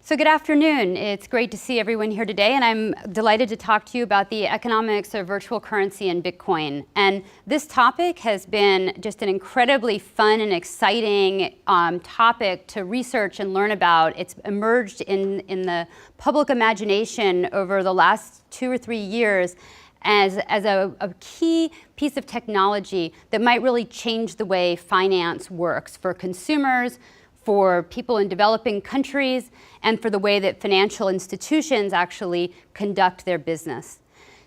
So good afternoon. It's great to see everyone here today, and I'm delighted to talk to you about the economics of virtual currency and Bitcoin. And this topic has been just an incredibly fun and exciting topic to research and learn about. It's emerged in the public imagination over the last 2 or 3 years as a key piece of technology that might really change the way finance works for consumers, for people in developing countries, and for the way that financial institutions actually conduct their business.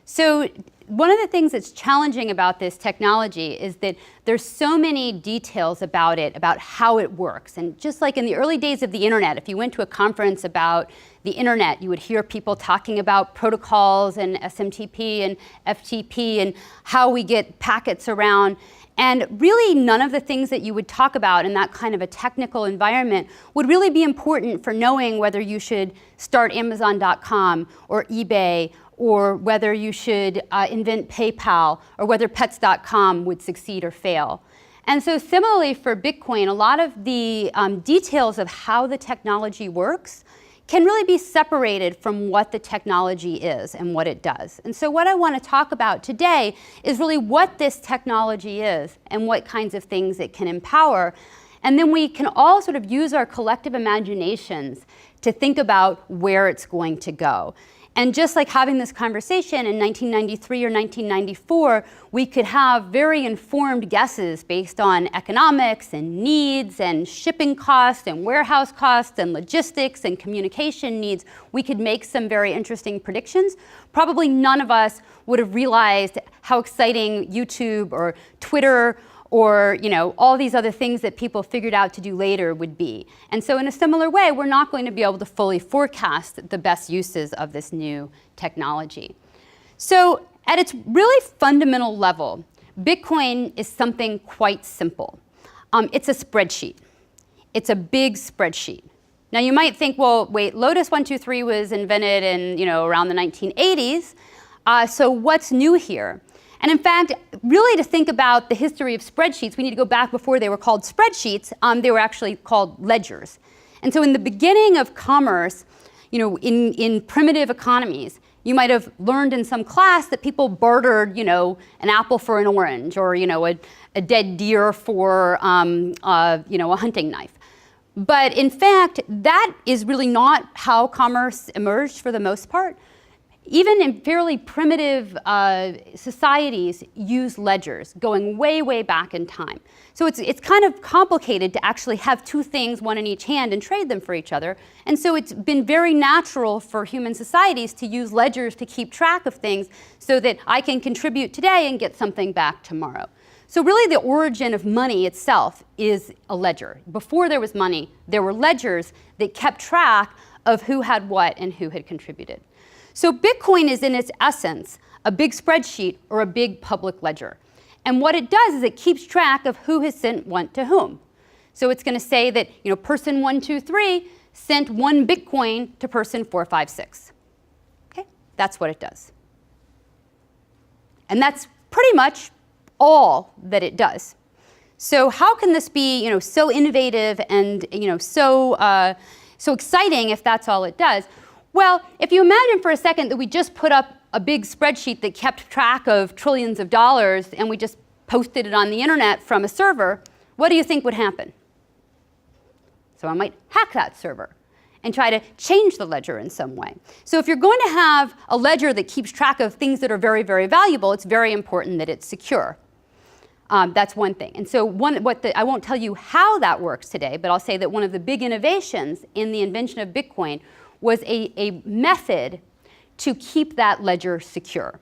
So one of the things that's challenging about this technology is that there's so many details about it, about how it works. And just like in the early days of the internet, if you went to a conference about the internet, you would hear people talking about protocols and SMTP and FTP and how we get packets around. And really none of the things that you would talk about in that kind of a technical environment would really be important for knowing whether you should start Amazon.com or eBay, or whether you should invent PayPal, or whether Pets.com would succeed or fail. And so similarly for Bitcoin, a lot of the details of how the technology works can really be separated from what the technology is and what it does. And so what I want to talk about today is really what this technology is and what kinds of things it can empower. And then we can all sort of use our collective imaginations to think about where it's going to go. And just like having this conversation in 1993 or 1994, we could have very informed guesses based on economics and needs and shipping costs and warehouse costs and logistics and communication needs. We could make some very interesting predictions. Probably none of us would have realized how exciting YouTube or Twitter or all these other things that people figured out to do later would be. And so in a similar way, we're not going to be able to fully forecast the best uses of this new technology. So at its really fundamental level, Bitcoin is something quite simple. It's a spreadsheet. It's a big spreadsheet. Now you might think, well, wait, Lotus 123 was invented in around the 1980s. So what's new here? And in fact, really to think about the history of spreadsheets, we need to go back before they were called spreadsheets. They were actually called ledgers. And so in the beginning of commerce, in primitive economies, you might have learned in some class that people bartered, an apple for an orange, or a dead deer for a hunting knife. But in fact, that is really not how commerce emerged for the most part. Even in fairly primitive societies use ledgers going way, way back in time. So it's kind of complicated to actually have two things, one in each hand, and trade them for each other. And so it's been very natural for human societies to use ledgers to keep track of things so that I can contribute today and get something back tomorrow. So really the origin of money itself is a ledger. Before there was money, there were ledgers that kept track of who had what and who had contributed. So Bitcoin is in its essence a big spreadsheet or a big public ledger. And what it does is it keeps track of who has sent what to whom. So it's going to say that person 123 sent 1 Bitcoin to person 456. Okay? That's what it does. And that's pretty much all that it does. So how can this be so innovative and so exciting if that's all it does? Well, if you imagine for a second that we just put up a big spreadsheet that kept track of trillions of dollars and we just posted it on the internet from a server, what do you think would happen? Someone might hack that server and try to change the ledger in some way. So if you're going to have a ledger that keeps track of things that are very, very valuable, it's very important that it's secure. That's one thing. And so I won't tell you how that works today, but I'll say that one of the big innovations in the invention of Bitcoin was a method to keep that ledger secure.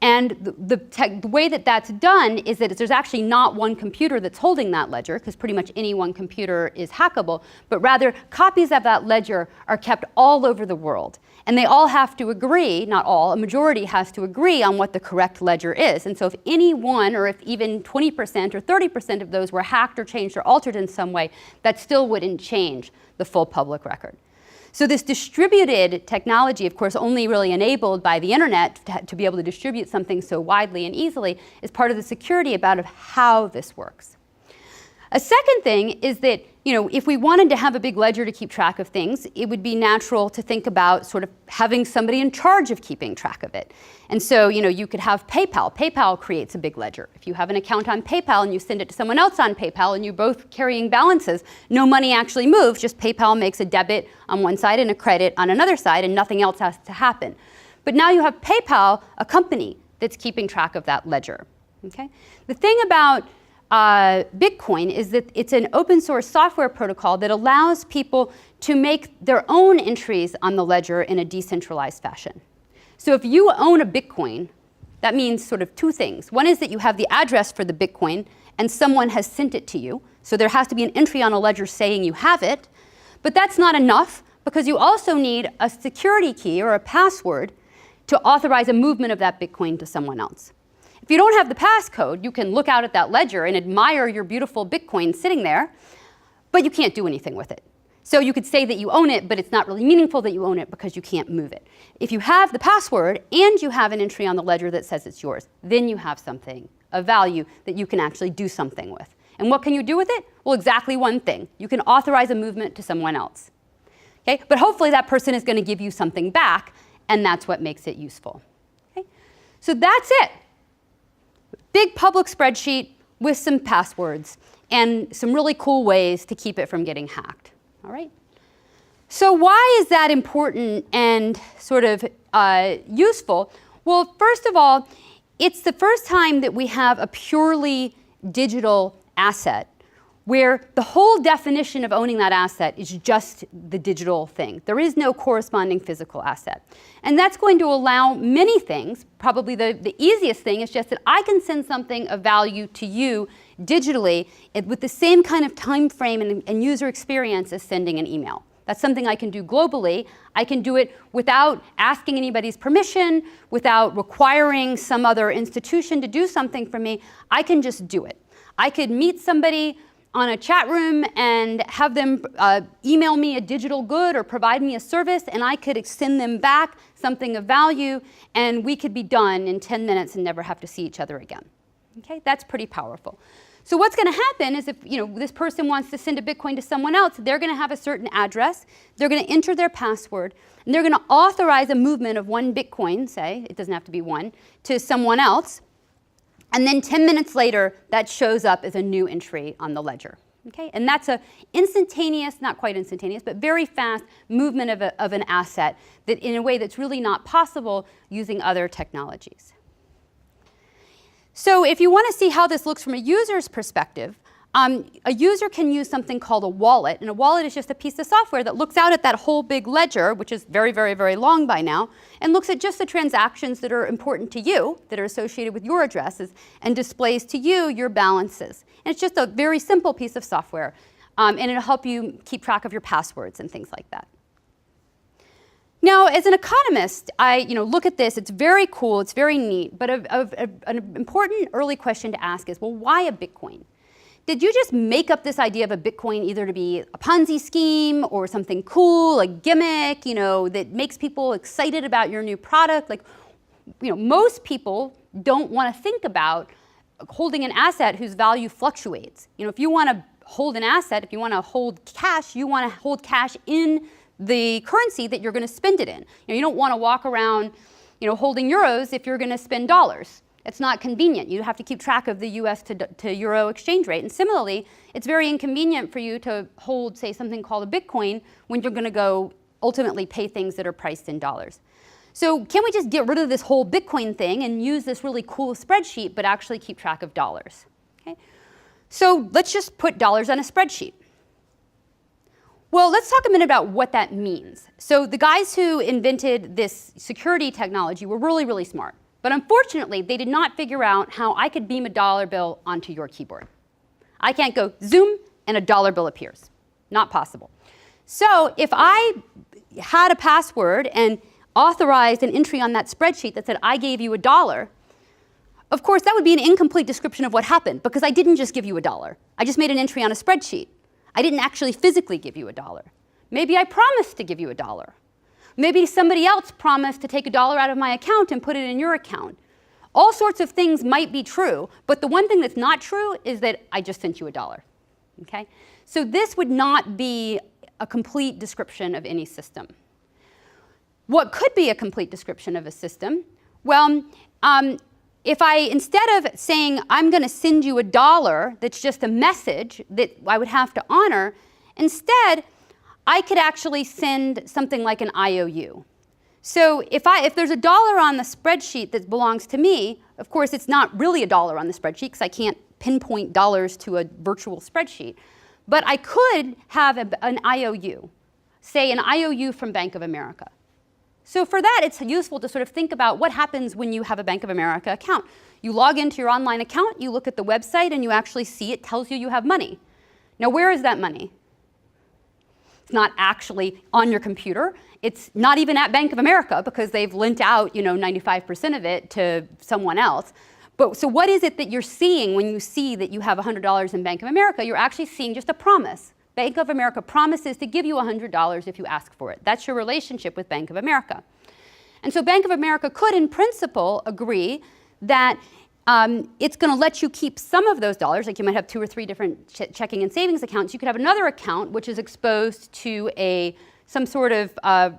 And the way that that's done is that there's actually not one computer that's holding that ledger, because pretty much any one computer is hackable, but rather copies of that ledger are kept all over the world. And they all have to agree, not all, a majority has to agree on what the correct ledger is. And so if any one, or if even 20% or 30% of those were hacked or changed or altered in some way, that still wouldn't change the full public record. So this distributed technology, of course, only really enabled by the internet to be able to distribute something so widely and easily, is part of the security about how this works. A second thing is that if we wanted to have a big ledger to keep track of things, it would be natural to think about sort of having somebody in charge of keeping track of it. And so, you could have PayPal. PayPal creates a big ledger. If you have an account on PayPal and you send it to someone else on PayPal and you're both carrying balances, no money actually moves, just PayPal makes a debit on one side and a credit on another side, and nothing else has to happen. But now you have PayPal, a company that's keeping track of that ledger. Okay? The thing about Bitcoin is that it's an open source software protocol that allows people to make their own entries on the ledger in a decentralized fashion. So if you own a Bitcoin, that means sort of two things. One is that you have the address for the Bitcoin and someone has sent it to you. So there has to be an entry on a ledger saying you have it. But that's not enough, because you also need a security key or a password to authorize a movement of that Bitcoin to someone else. If you don't have the passcode, you can look out at that ledger and admire your beautiful Bitcoin sitting there, but you can't do anything with it. So you could say that you own it, but it's not really meaningful that you own it because you can't move it. If you have the password and you have an entry on the ledger that says it's yours, then you have something of value that you can actually do something with. And what can you do with it? Well, exactly one thing. You can authorize a movement to someone else. Okay? But hopefully that person is going to give you something back, and that's what makes it useful. Okay? So that's it. Big public spreadsheet with some passwords and some really cool ways to keep it from getting hacked. All right? So why is that important and sort of useful? Well, first of all, it's the first time that we have a purely digital asset where the whole definition of owning that asset is just the digital thing. There is no corresponding physical asset. And that's going to allow many things. Probably the easiest thing is just that I can send something of value to you digitally with the same kind of time frame and user experience as sending an email. That's something I can do globally. I can do it without asking anybody's permission, without requiring some other institution to do something for me. I can just do it. I could meet somebody on a chat room and have them email me a digital good or provide me a service, and I could send them back something of value, and we could be done in 10 minutes and never have to see each other again. Okay, that's pretty powerful. So what's going to happen is if this person wants to send a Bitcoin to someone else, they're going to have a certain address, they're going to enter their password, and they're going to authorize a movement of one Bitcoin, say, it doesn't have to be one, to someone else. And then 10 minutes later, that shows up as a new entry on the ledger. Okay? And that's an instantaneous, not quite instantaneous, but very fast movement of an asset that in a way that's really not possible using other technologies. So if you want to see how this looks from a user's perspective, a user can use something called a wallet. And a wallet is just a piece of software that looks out at that whole big ledger, which is very, very, very long by now, and looks at just the transactions that are important to you, that are associated with your addresses, and displays to you your balances. And it's just a very simple piece of software. And it'll help you keep track of your passwords and things like that. Now, as an economist, I look at this. It's very cool. It's very neat. But an important early question to ask is, well, why a Bitcoin? Did you just make up this idea of a Bitcoin either to be a Ponzi scheme or something cool, a gimmick, that makes people excited about your new product? Like, most people don't want to think about holding an asset whose value fluctuates. If you want to hold an asset, if you want to hold cash, you want to hold cash in the currency that you're going to spend it in. You don't want to walk around, holding euros if you're going to spend dollars. It's not convenient. You have to keep track of the US to euro exchange rate. And similarly, it's very inconvenient for you to hold, say, something called a Bitcoin when you're going to go ultimately pay things that are priced in dollars. So can we just get rid of this whole Bitcoin thing and use this really cool spreadsheet, but actually keep track of dollars? Okay? So let's just put dollars on a spreadsheet. Well, let's talk a minute about what that means. So the guys who invented this security technology were really, really smart. But unfortunately, they did not figure out how I could beam a dollar bill onto your keyboard. I can't go zoom and a dollar bill appears. Not possible. So if I had a password and authorized an entry on that spreadsheet that said I gave you $1, of course that would be an incomplete description of what happened because I didn't just give you $1. I just made an entry on a spreadsheet. I didn't actually physically give you $1. Maybe I promised to give you $1. Maybe somebody else promised to take $1 out of my account and put it in your account. All sorts of things might be true, but the one thing that's not true is that I just sent you $1. Okay? So this would not be a complete description of any system. What could be a complete description of a system? Well, if I, instead of saying, I'm going to send you $1 that's just a message that I would have to honor, instead, I could actually send something like an IOU. So if there's $1 on the spreadsheet that belongs to me, of course, it's not really $1 on the spreadsheet because I can't pinpoint dollars to a virtual spreadsheet. But I could have an IOU, say an IOU from Bank of America. So for that, it's useful to sort of think about what happens when you have a Bank of America account. You log into your online account, you look at the website, and you actually see it tells you have money. Now, where is that money? It's not actually on your computer. It's not even at Bank of America because they've lent out, 95% of it to someone else. But so what is it that you're seeing when you see that you have $100 in Bank of America? You're actually seeing just a promise. Bank of America promises to give you $100 if you ask for it. That's your relationship with Bank of America. And so Bank of America could, in principle, agree that it's going to let you keep some of those dollars, like you might have 2 or 3 different checking and savings accounts. You could have another account which is exposed to some sort of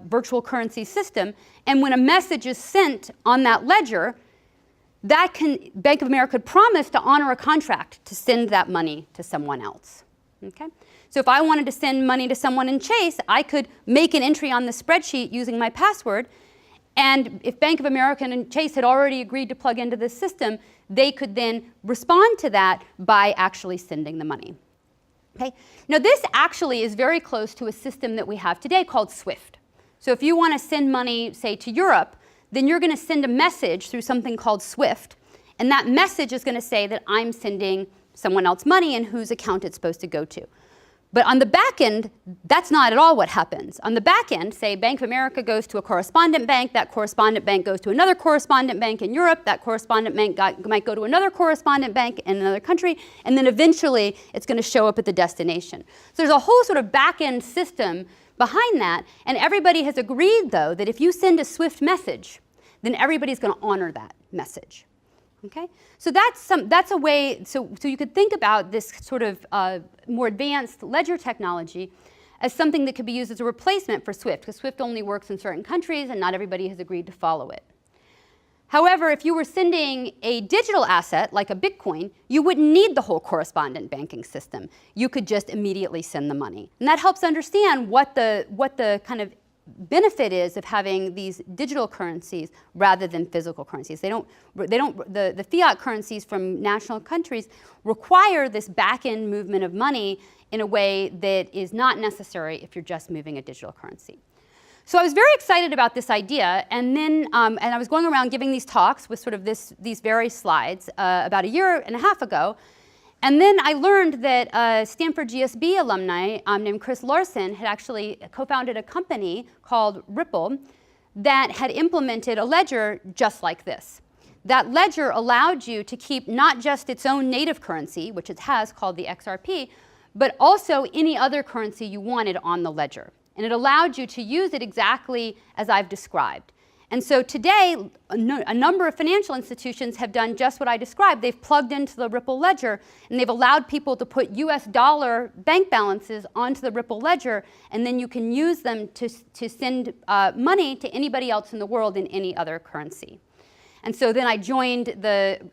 virtual currency system, and when a message is sent on that ledger, Bank of America could promise to honor a contract to send that money to someone else. Okay? So if I wanted to send money to someone in Chase, I could make an entry on the spreadsheet using my password, and if Bank of America and Chase had already agreed to plug into this system, they could then respond to that by actually sending the money. Okay? Now this actually is very close to a system that we have today called SWIFT. So if you want to send money, say, to Europe, then you're going to send a message through something called SWIFT, and that message is going to say that I'm sending someone else money and whose account it's supposed to go to. But on the back end, that's not at all what happens. On the back end, say Bank of America goes to a correspondent bank, that correspondent bank goes to another correspondent bank in Europe, that correspondent bank might go to another correspondent bank in another country, and then eventually it's going to show up at the destination. So there's a whole sort of back end system behind that, and everybody has agreed, though, that if you send a SWIFT message, then everybody's going to honor that message. Okay? So that's a way, so you could think about this sort of more advanced ledger technology as something that could be used as a replacement for SWIFT, because SWIFT only works in certain countries and not everybody has agreed to follow it. However, if you were sending a digital asset like a Bitcoin, you wouldn't need the whole correspondent banking system. You could just immediately send the money. And that helps understand what the kind of benefit is of having these digital currencies rather than physical currencies. The fiat currencies from national countries require this back-end movement of money in a way that is not necessary if you're just moving a digital currency. So I was very excited about this idea, and then and I was going around giving these talks with sort of these various slides about a year and a half ago. And then I learned that a Stanford GSB alumni named Chris Larson had actually co-founded a company called Ripple that had implemented a ledger just like this. That ledger allowed you to keep not just its own native currency, which it has called the XRP, but also any other currency you wanted on the ledger. And it allowed you to use it exactly as I've described. And so today, a number of financial institutions have done just what I described. They've plugged into the Ripple ledger, and they've allowed people to put US dollar bank balances onto the Ripple ledger, and then you can use them to send money to anybody else in the world in any other currency. And so then I joined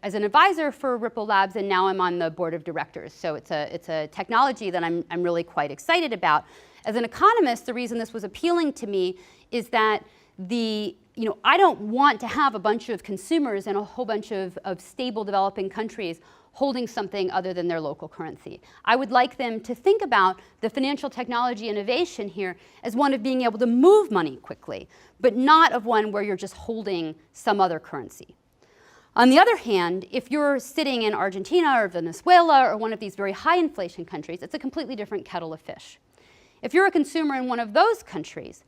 as an advisor for Ripple Labs, and now I'm on the board of directors. So it's a technology that I'm really quite excited about. As an economist, the reason this was appealing to me is that I don't want to have a bunch of consumers in a whole bunch of stable developing countries holding something other than their local currency. I would like them to think about the financial technology innovation here as one of being able to move money quickly, but not of one where you're just holding some other currency. On the other hand, if you're sitting in Argentina or Venezuela or one of these very high inflation countries, it's a completely different kettle of fish. If you're a consumer in one of those countries,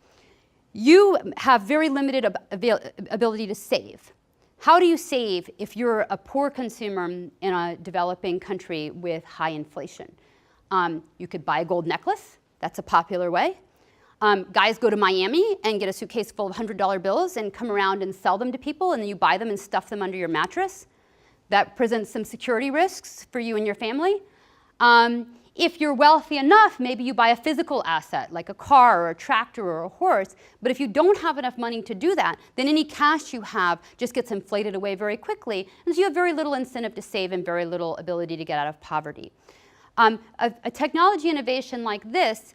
you have very limited ability to save. How do you save if you're a poor consumer in a developing country with high inflation? You could buy a gold necklace. That's a popular way. Guys go to Miami and get a suitcase full of $100 bills and come around and sell them to people, and then you buy them and stuff them under your mattress. That presents some security risks for you and your family. If you're wealthy enough, maybe you buy a physical asset like a car or a tractor or a horse. But if you don't have enough money to do that, then any cash you have just gets inflated away very quickly. And so you have very little incentive to save and very little ability to get out of poverty. A technology innovation like this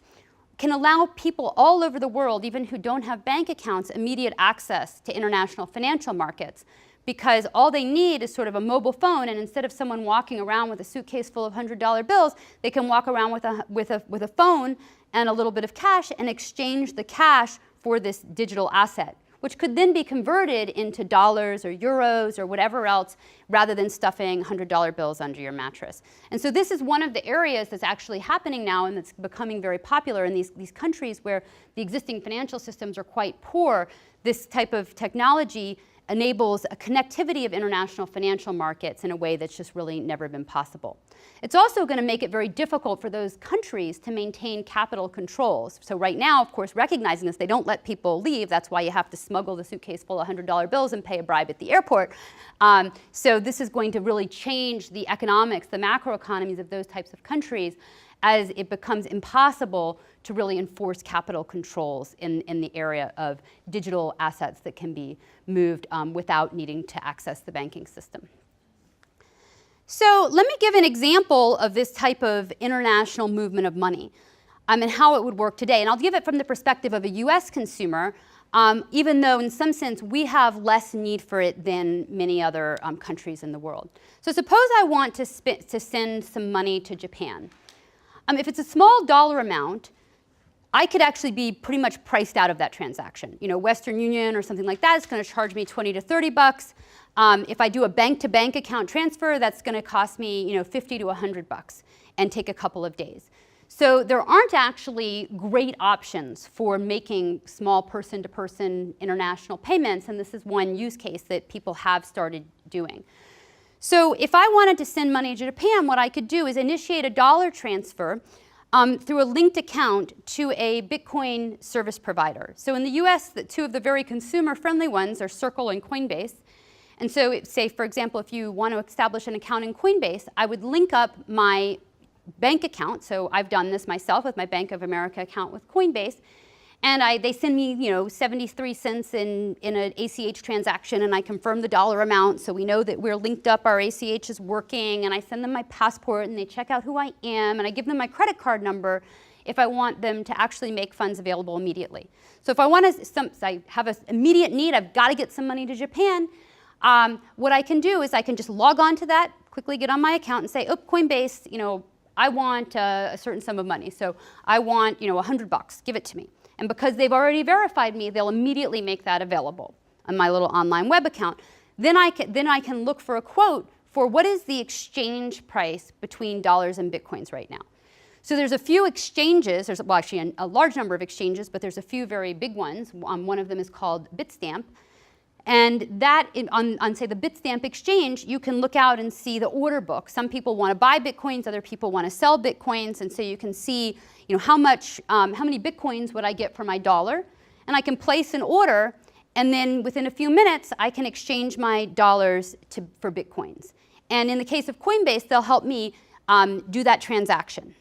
can allow people all over the world, even who don't have bank accounts, immediate access to international financial markets. Because all they need is sort of a mobile phone, and instead of someone walking around with a suitcase full of $100 bills, they can walk around with a phone and a little bit of cash and exchange the cash for this digital asset, which could then be converted into dollars or euros or whatever else, rather than stuffing $100 bills under your mattress. And so this is one of the areas that's actually happening now, and that's becoming very popular in these countries where the existing financial systems are quite poor. This type of technology enables a connectivity of international financial markets in a way that's just really never been possible. It's also going to make it very difficult for those countries to maintain capital controls. So right now, of course, recognizing this, they don't let people leave. That's why you have to smuggle the suitcase full of $100 bills and pay a bribe at the airport. So this is going to really change the economics, the macroeconomies of those types of countries, as it becomes impossible to really enforce capital controls in the area of digital assets that can be moved without needing to access the banking system. So let me give an example of this type of international movement of money and how it would work today. And I'll give it from the perspective of a US consumer, even though in some sense we have less need for it than many other countries in the world. So suppose I want to send some money to Japan. If it's a small dollar amount, I could actually be pretty much priced out of that transaction. You know, Western Union or something like that is going to charge me 20 to 30 bucks. If I do a bank-to-bank account transfer, that's going to cost me, 50 to 100 bucks and take a couple of days. So there aren't actually great options for making small person-to-person international payments, and this is one use case that people have started doing. So if I wanted to send money to Japan, what I could do is initiate a dollar transfer through a linked account to a Bitcoin service provider. So in the US, two of the very consumer-friendly ones are Circle and Coinbase. And so say, for example, if you want to establish an account in Coinbase, I would link up my bank account. So I've done this myself with my Bank of America account with Coinbase. And they send me, 73 cents in an ACH transaction, and I confirm the dollar amount so we know that we're linked up, our ACH is working, and I send them my passport, and they check out who I am, and I give them my credit card number if I want them to actually make funds available immediately. So if I want to, I have an immediate need, I've got to get some money to Japan, what I can do is I can just log on to that, quickly get on my account and say, oh, Coinbase, I want a certain sum of money. So I want, 100 bucks, give it to me. And because they've already verified me, they'll immediately make that available on my little online web account. Then I can look for a quote for what is the exchange price between dollars and Bitcoins right now. So there's a few exchanges, there's actually a large number of exchanges, but there's a few very big ones. One of them is called Bitstamp. And that, on say the Bitstamp exchange, you can look out and see the order book. Some people want to buy Bitcoins, other people want to sell Bitcoins, and so you can see how many Bitcoins would I get for my dollar, and I can place an order, and then within a few minutes I can exchange my dollars for Bitcoins. And in the case of Coinbase, they'll help me do that transaction.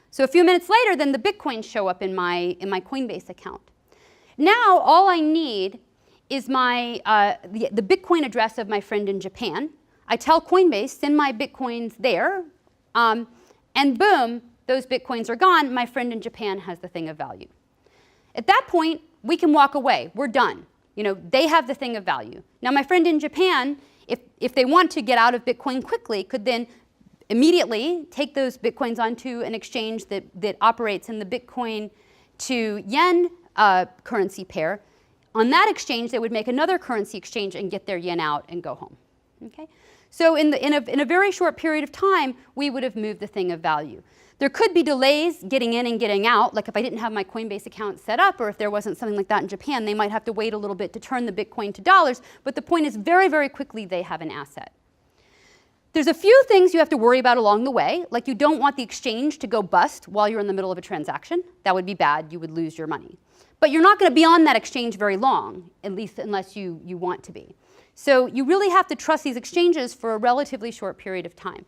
So a few minutes later, then the Bitcoins show up in my Coinbase account. Now all I need is the Bitcoin address of my friend in Japan. I tell Coinbase, send my Bitcoins there, and boom, those Bitcoins are gone. My friend in Japan has the thing of value. At that point, we can walk away. We're done. They have the thing of value. Now, my friend in Japan, if they want to get out of Bitcoin quickly, could then immediately take those Bitcoins onto an exchange that operates in the Bitcoin to yen currency pair. On that exchange, they would make another currency exchange and get their yen out and go home. Okay? So in a very short period of time, we would have moved the thing of value. There could be delays getting in and getting out, like if I didn't have my Coinbase account set up, or if there wasn't something like that in Japan, they might have to wait a little bit to turn the Bitcoin to dollars, but the point is very, very quickly they have an asset. There's a few things you have to worry about along the way, like you don't want the exchange to go bust while you're in the middle of a transaction. That would be bad, you would lose your money. But you're not going to be on that exchange very long, at least unless you want to be. So you really have to trust these exchanges for a relatively short period of time.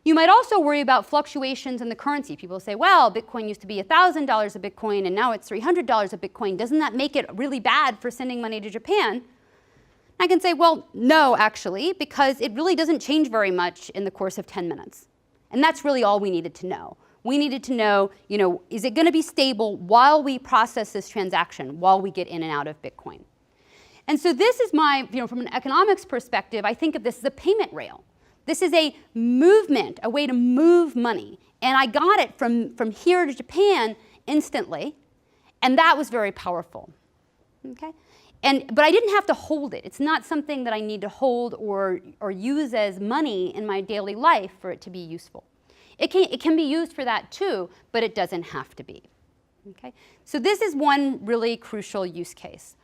You might also worry about fluctuations in the currency. People say, well, Bitcoin used to be $1,000 a Bitcoin and now it's $300 a Bitcoin. Doesn't that make it really bad for sending money to Japan? I can say, well, no, actually, because it really doesn't change very much in the course of 10 minutes. And that's really all we needed to know. We needed to know, is it going to be stable while we process this transaction, while we get in and out of Bitcoin? And so this is my, from an economics perspective, I think of this as a payment rail. This is a movement, a way to move money. And I got it from here to Japan instantly, and that was very powerful. Okay? But I didn't have to hold it. It's not something that I need to hold or use as money in my daily life for it to be useful. It can be used for that too, but it doesn't have to be. Okay? So this is one really crucial use case.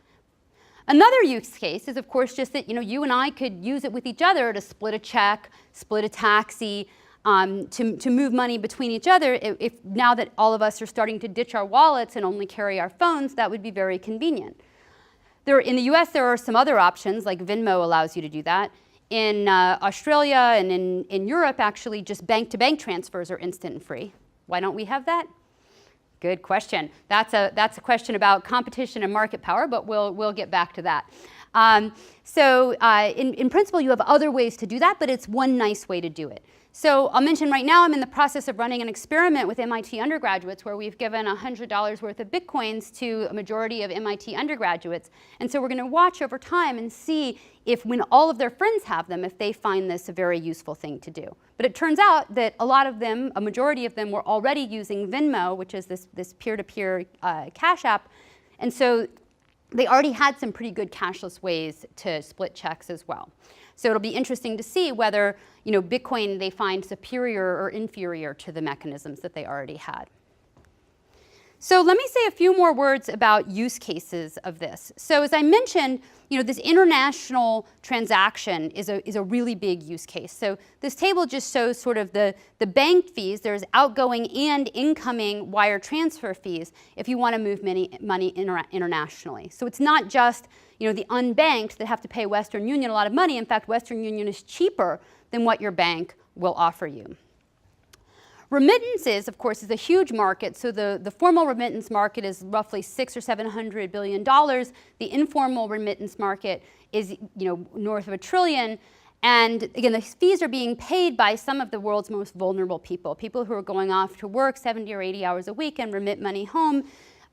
Another use case is, of course, just that you and I could use it with each other to split a check, split a taxi, to move money between each other. If now that all of us are starting to ditch our wallets and only carry our phones, that would be very convenient. In the US, there are some other options, like Venmo allows you to do that. In Australia and in Europe, actually, just bank-to-bank transfers are instant and free. Why don't we have that? Good question. That's a question about competition and market power, but we'll get back to that. In principle, you have other ways to do that, but it's one nice way to do it. So I'll mention right now I'm in the process of running an experiment with MIT undergraduates where we've given $100 worth of Bitcoins to a majority of MIT undergraduates. And so we're going to watch over time and see if when all of their friends have them, if they find this a very useful thing to do. But it turns out that a lot of them, a majority of them, were already using Venmo, which is this peer-to-peer cash app. And so they already had some pretty good cashless ways to split checks as well. So it'll be interesting to see whether Bitcoin they find superior or inferior to the mechanisms that they already had. So let me say a few more words about use cases of this. So as I mentioned, this international transaction is a really big use case. So this table just shows sort of the bank fees. There's outgoing and incoming wire transfer fees if you want to move money internationally. So it's not just the unbanked that have to pay Western Union a lot of money. In fact, Western Union is cheaper than what your bank will offer you. Remittances, of course, is a huge market. So the formal remittance market is roughly $600 or $700 billion. The informal remittance market is north of $1 trillion. And again, the fees are being paid by some of the world's most vulnerable people who are going off to work 70 or 80 hours a week and remit money home.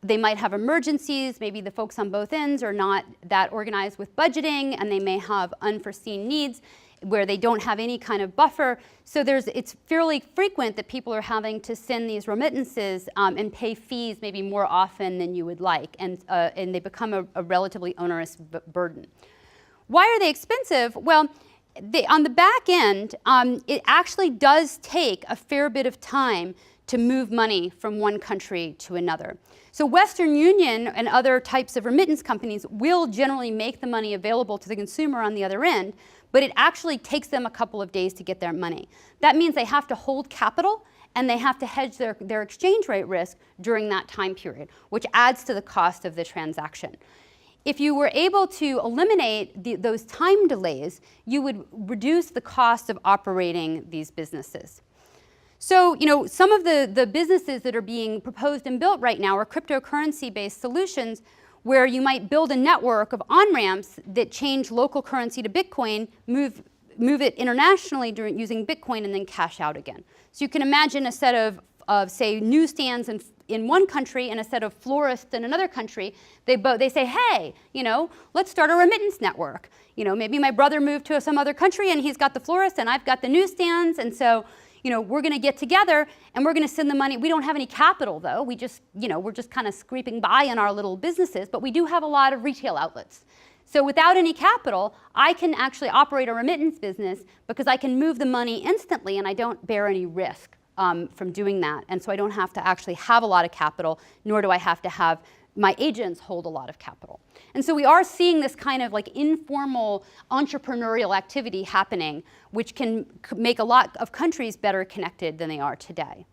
They might have emergencies. Maybe the folks on both ends are not that organized with budgeting, and they may have unforeseen needs where they don't have any kind of buffer. So it's fairly frequent that people are having to send these remittances and pay fees maybe more often than you would like, and they become a relatively onerous burden. Why are they expensive? Well, on the back end, it actually does take a fair bit of time to move money from one country to another. So Western Union and other types of remittance companies will generally make the money available to the consumer on the other end, but it actually takes them a couple of days to get their money. That means they have to hold capital and they have to hedge their exchange rate risk during that time period, which adds to the cost of the transaction. If you were able to eliminate those time delays, you would reduce the cost of operating these businesses. So, some of the businesses that are being proposed and built right now are cryptocurrency-based solutions where you might build a network of on-ramps that change local currency to Bitcoin, move it internationally using Bitcoin, and then cash out again. So you can imagine a set of say, newsstands in one country and a set of florists in another country. They say, hey, let's start a remittance network. Maybe my brother moved to some other country and he's got the florist and I've got the newsstands, and so we're going to get together and we're going to send the money. We don't have any capital, though. We're just kind of scraping by in our little businesses, but we do have a lot of retail outlets. So without any capital, I can actually operate a remittance business because I can move the money instantly and I don't bear any risk from doing that. And so I don't have to actually have a lot of capital, nor do I have to have my agents hold a lot of capital. And so we are seeing this kind of like informal entrepreneurial activity happening, which can make a lot of countries better connected than they are today.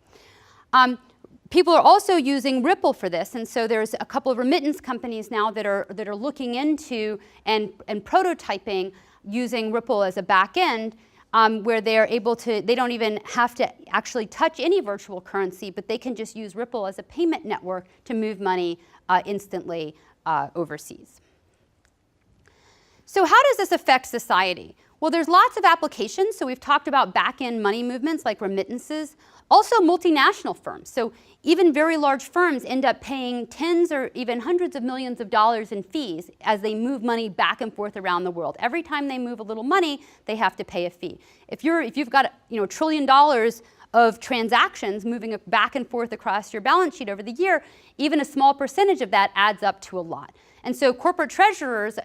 People are also using Ripple for this, and so there's a couple of remittance companies now that are looking into and prototyping using Ripple as a back end where they don't even have to actually touch any virtual currency, but they can just use Ripple as a payment network to move money instantly overseas. So how does this affect society? Well, there's lots of applications. So we've talked about back-end money movements like remittances, also multinational firms. So even very large firms end up paying tens or even hundreds of millions of dollars in fees as they move money back and forth around the world. Every time they move a little money, they have to pay a fee. If you've got $1 trillion of transactions moving back and forth across your balance sheet over the year, even a small percentage of that adds up to a lot. And so corporate treasurers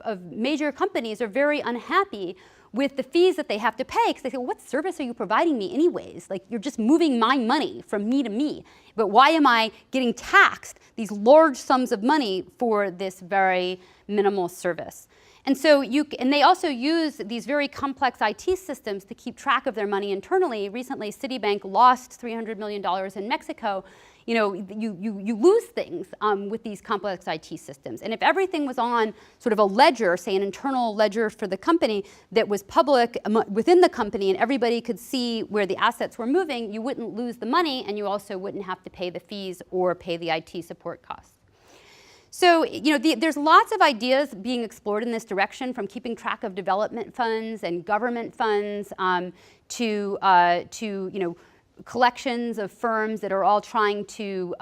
of major companies are very unhappy with the fees that they have to pay, because they say, well, what service are you providing me anyways? Like, you're just moving my money from me to me. But why am I getting taxed these large sums of money for this very minimal service? And so they also use these very complex IT systems to keep track of their money internally. Recently, Citibank lost $300 million in Mexico. You lose things with these complex IT systems. And if everything was on sort of a ledger, say an internal ledger for the company that was public within the company and everybody could see where the assets were moving, you wouldn't lose the money, and you also wouldn't have to pay the fees or pay the IT support costs. So, there's lots of ideas being explored in this direction, from keeping track of development funds and government funds to collections of firms that are all trying to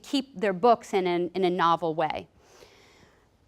keep their books in a novel way.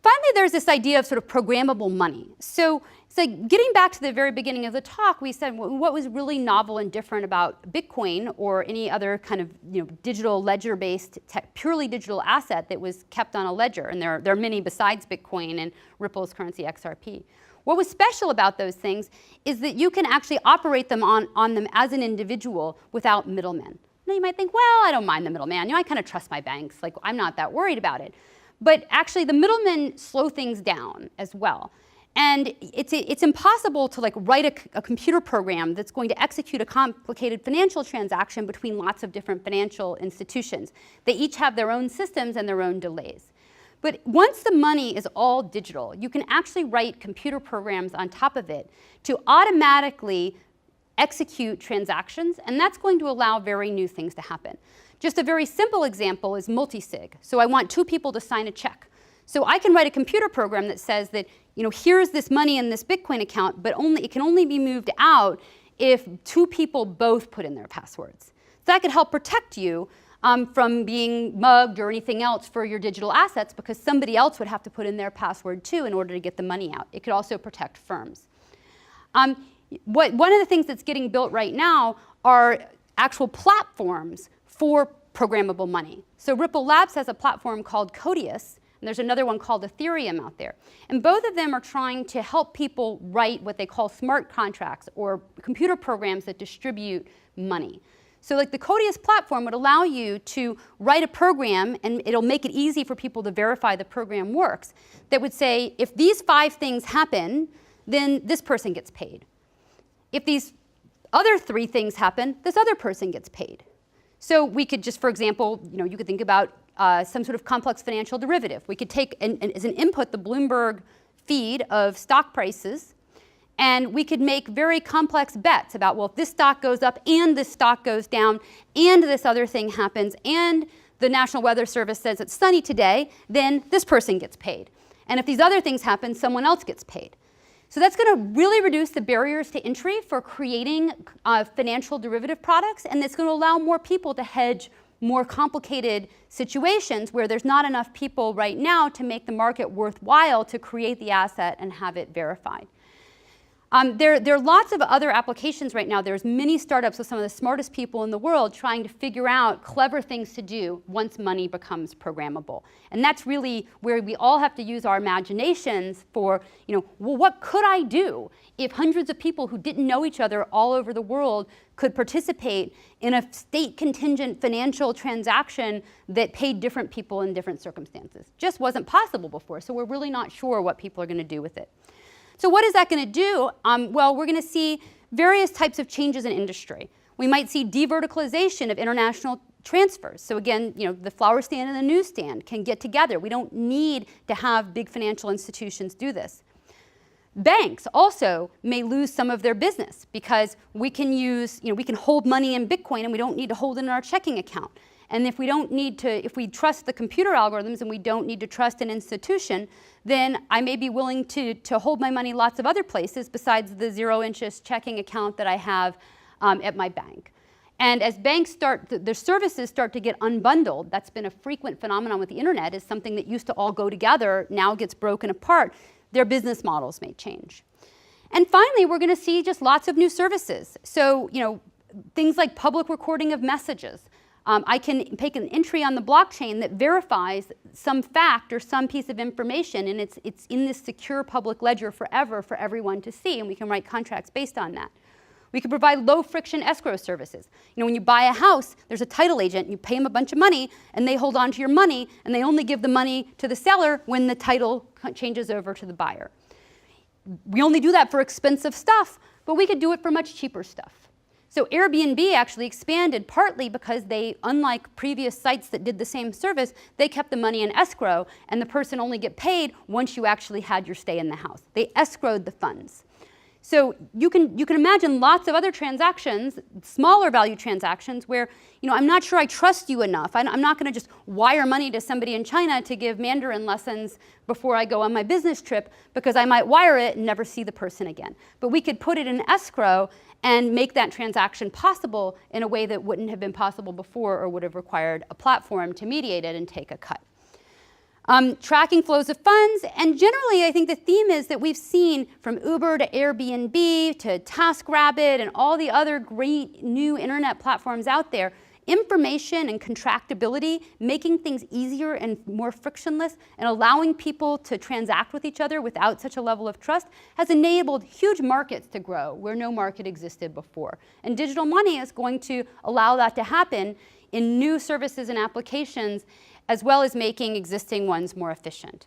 Finally, there's this idea of sort of programmable money. So getting back to the very beginning of the talk, we said what was really novel and different about Bitcoin or any other kind of digital ledger-based, purely digital asset that was kept on a ledger. And there are many besides Bitcoin and Ripple's currency XRP. What was special about those things is that you can actually operate them on them as an individual without middlemen. Now you might think, well, I don't mind the middleman. I kind of trust my banks. Like, I'm not that worried about it. But actually, the middlemen slow things down as well. And it's impossible to write a computer program that's going to execute a complicated financial transaction between lots of different financial institutions. They each have their own systems and their own delays. But once the money is all digital, you can actually write computer programs on top of it to automatically execute transactions, and that's going to allow very new things to happen. Just a very simple example is multi-sig. So I want two people to sign a check. So I can write a computer program that says that, here's this money in this Bitcoin account, but it can only be moved out if two people both put in their passwords. So that could help protect you from being mugged or anything else for your digital assets, because somebody else would have to put in their password too in order to get the money out. It could also protect firms. One of the things that's getting built right now are actual platforms for programmable money. So Ripple Labs has a platform called Codius, and there's another one called Ethereum out there. And both of them are trying to help people write what they call smart contracts, or computer programs that distribute money. So the Codius platform would allow you to write a program, and it'll make it easy for people to verify the program works, that would say, if these 5 things happen, then this person gets paid. If these other 3 things happen, this other person gets paid. So we could just, for example, you could think about some sort of complex financial derivative. We could take as an input the Bloomberg feed of stock prices, and we could make very complex bets about, well, if this stock goes up and this stock goes down and this other thing happens and the National Weather Service says it's sunny today, then this person gets paid. And if these other things happen, someone else gets paid. So that's going to really reduce the barriers to entry for creating financial derivative products, and it's going to allow more people to hedge more complicated situations where there's not enough people right now to make the market worthwhile to create the asset and have it verified. There are lots of other applications right now. There's many startups with some of the smartest people in the world trying to figure out clever things to do once money becomes programmable. And that's really where we all have to use our imaginations for, well, what could I do if hundreds of people who didn't know each other all over the world could participate in a state contingent financial transaction that paid different people in different circumstances? Just wasn't possible before, so we're really not sure what people are going to do with it. So what is that going to do? Well, we're going to see various types of changes in industry. We might see deverticalization of international transfers. So again, the flower stand and the newsstand can get together. We don't need to have big financial institutions do this. Banks also may lose some of their business because we can use, we can hold money in Bitcoin and we don't need to hold it in our checking account. And if we don't need to, if we trust the computer algorithms and we don't need to trust an institution, then I may be willing to hold my money lots of other places besides the zero-interest checking account that I have at my bank. And as banks their services start to get unbundled, that's been a frequent phenomenon with the internet, is something that used to all go together now gets broken apart, their business models may change. And finally, we're going to see just lots of new services. So, things like public recording of messages. I can take an entry on the blockchain that verifies some fact or some piece of information, and it's in this secure public ledger forever for everyone to see, and we can write contracts based on that. We can provide low-friction escrow services. When you buy a house, there's a title agent, you pay them a bunch of money, and they hold on to your money, and they only give the money to the seller when the title changes over to the buyer. We only do that for expensive stuff, but we could do it for much cheaper stuff. So Airbnb actually expanded partly because they, unlike previous sites that did the same service, they kept the money in escrow, and the person only get paid once you actually had your stay in the house. They escrowed the funds. So you can imagine lots of other transactions, smaller value transactions, where I'm not sure I trust you enough. I'm not going to just wire money to somebody in China to give Mandarin lessons before I go on my business trip, because I might wire it and never see the person again. But we could put it in escrow and make that transaction possible in a way that wouldn't have been possible before or would have required a platform to mediate it and take a cut. Tracking flows of funds, and generally I think the theme is that we've seen from Uber to Airbnb to TaskRabbit and all the other great new internet platforms out there, information and contractability, making things easier and more frictionless and allowing people to transact with each other without such a level of trust has enabled huge markets to grow where no market existed before. And digital money is going to allow that to happen in new services and applications, as well as making existing ones more efficient.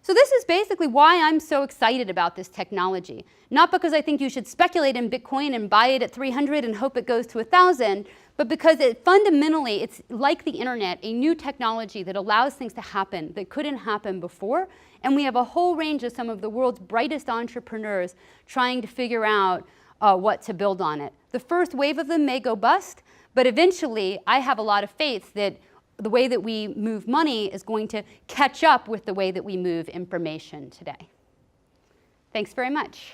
So this is basically why I'm so excited about this technology. Not because I think you should speculate in Bitcoin and buy it at 300 and hope it goes to 1,000, but because fundamentally it's like the internet, a new technology that allows things to happen that couldn't happen before. And we have a whole range of some of the world's brightest entrepreneurs trying to figure out what to build on it. The first wave of them may go bust, but eventually I have a lot of faith that the way that we move money is going to catch up with the way that we move information today. Thanks very much.